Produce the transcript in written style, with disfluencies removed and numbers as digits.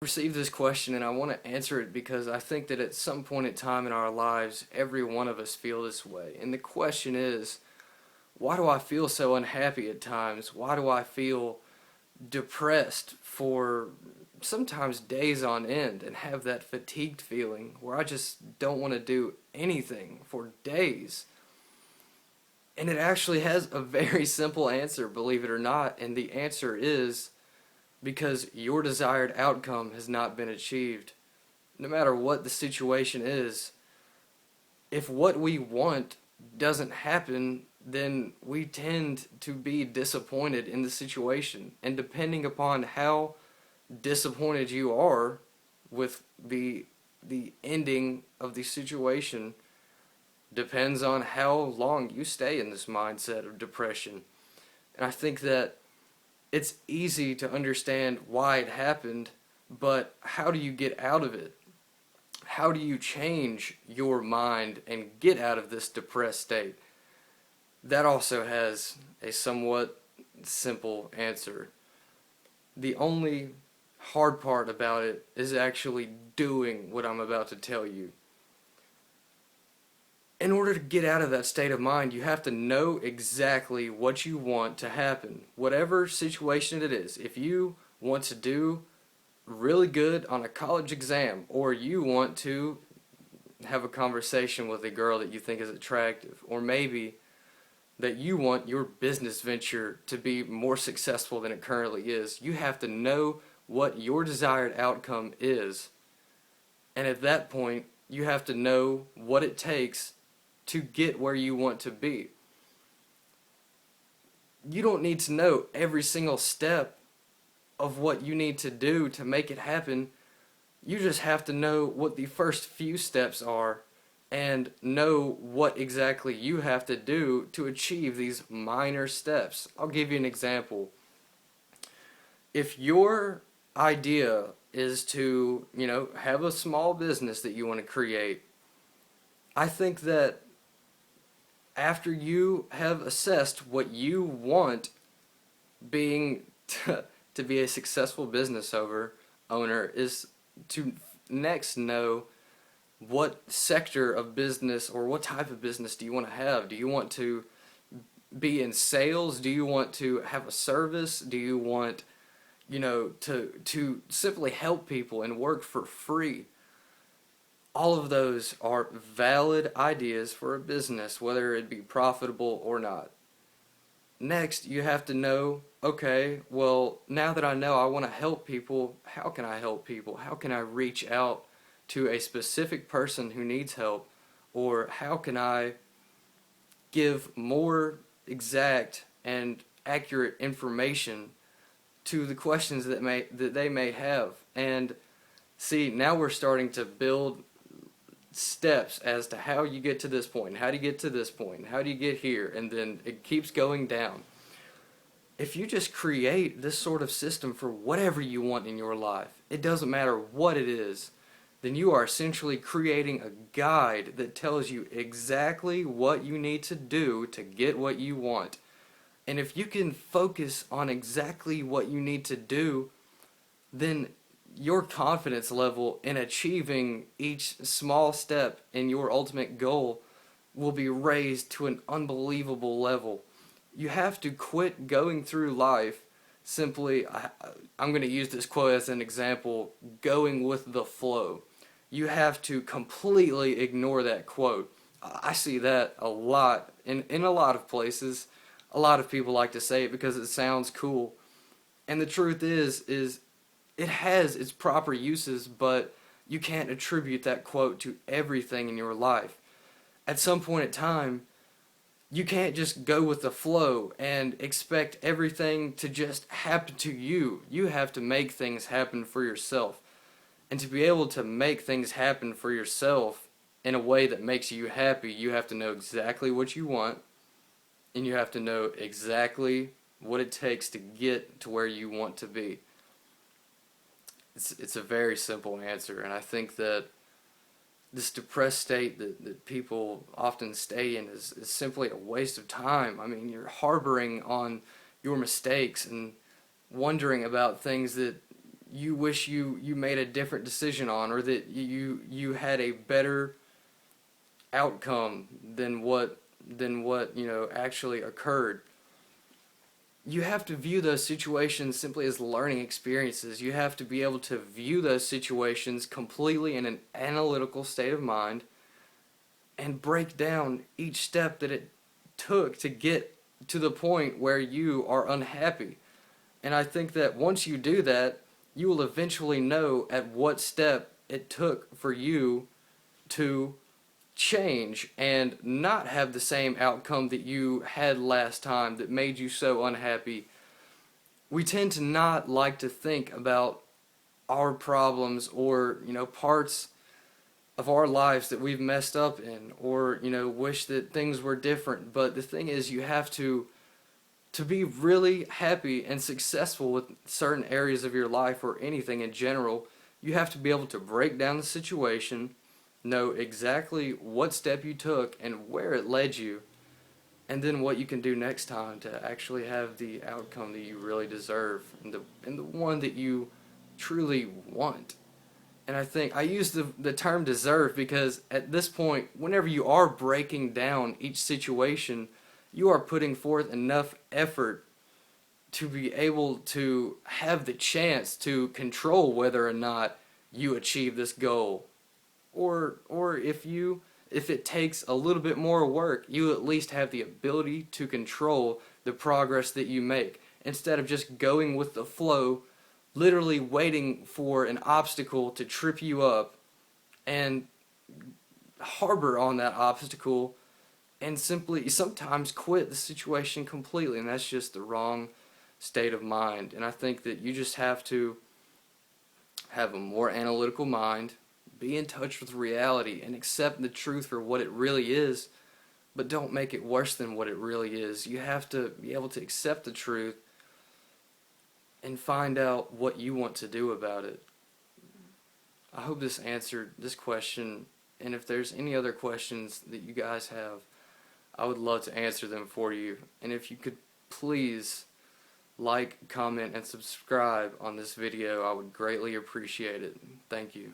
Received this question and I want to answer it because I think that at some point in time in our lives, every one of us feel this way. And the question is, why do I feel so unhappy at times? Why do I feel depressed for sometimes days on end and have that fatigued feeling where I just don't want to do anything for days? And it actually has a very simple answer, believe it or not, and the answer is because your desired outcome has not been achieved. No matter what the situation is, if what we want doesn't happen, then we tend to be disappointed in the situation. And depending upon how disappointed you are with the ending of the situation depends on how long you stay in this mindset of depression. And I think that it's easy to understand why it happened, but how do you get out of it? How do you change your mind and get out of this depressed state? That also has a somewhat simple answer. The only hard part about it is actually doing what I'm about to tell you. In order to get out of that state of mind, you have to know exactly what you want to happen. Whatever situation it is, if you want to do really good on a college exam, or you want to have a conversation with a girl that you think is attractive, or maybe that you want your business venture to be more successful than it currently is, you have to know what your desired outcome is. And at that point, you have to know what it takes to get where you want to be. You don't need to know every single step of what you need to do to make it happen. You just have to know what the first few steps are and know what exactly you have to do to achieve these minor steps. I'll give you an example. If your idea is to, have a small business that you want to create, I think that after you have assessed what you want being to be a successful business owner is to next know what sector of business or what type of business do you want to have. Do you want to be in sales? Do you want to have a service? Do you want, to simply help people and work for free? All of those are valid ideas for a business, whether it be profitable or not. Next, you have to know, okay, well, now that I know I want to help people, how can I help people? How can I reach out to a specific person who needs help? Or how can I give more exact and accurate information to the questions that they may have? And see, now we're starting to build steps as to how you get to this point, and how do you get to this point, and how do you get here, and then it keeps going down. If you just create this sort of system for whatever you want in your life, it doesn't matter what it is, then you are essentially creating a guide that tells you exactly what you need to do to get what you want. And if you can focus on exactly what you need to do, then your confidence level in achieving each small step in your ultimate goal will be raised to an unbelievable level. You have to quit going through life simply, I'm going to use this quote as an example, going with the flow. You have to completely ignore that quote. I see that a lot in a lot of places. A lot of people like to say it because it sounds cool. And the truth is it has its proper uses, but you can't attribute that quote to everything in your life. At some point in time, you can't just go with the flow and expect everything to just happen to you. You have to make things happen for yourself. And to be able to make things happen for yourself in a way that makes you happy, you have to know exactly what you want, and you have to know exactly what it takes to get to where you want to be. It's a very simple answer, and I think that this depressed state that people often stay in is simply a waste of time. I mean, you're harboring on your mistakes and wondering about things that you wish you made a different decision on, or that you had a better outcome than what actually occurred. You have to view those situations simply as learning experiences. You have to be able to view those situations completely in an analytical state of mind and break down each step that it took to get to the point where you are unhappy. And I think that once you do that, you will eventually know at what step it took for you to change and not have the same outcome that you had last time that made you so unhappy. We tend to not like to think about our problems, or parts of our lives that we've messed up in, or wish that things were different. But the thing is, you have to be really happy and successful with certain areas of your life, or anything in general. You have to be able to break down the situation, know exactly what step you took and where it led you, and then what you can do next time to actually have the outcome that you really deserve, and the one that you truly want. And I think I use the term deserve because at this point, whenever you are breaking down each situation, you are putting forth enough effort to be able to have the chance to control whether or not you achieve this goal. Or if it takes a little bit more work, you at least have the ability to control the progress that you make, instead of just going with the flow, literally waiting for an obstacle to trip you up and harbor on that obstacle, and simply sometimes quit the situation completely. And that's just the wrong state of mind. And I think that you just have to have a more analytical mind, be in touch with reality, and accept the truth for what it really is, but don't make it worse than what it really is. You have to be able to accept the truth and find out what you want to do about it. I hope this answered this question, and if there's any other questions that you guys have, I would love to answer them for you. And if you could please like, comment, and subscribe on this video, I would greatly appreciate it. Thank you.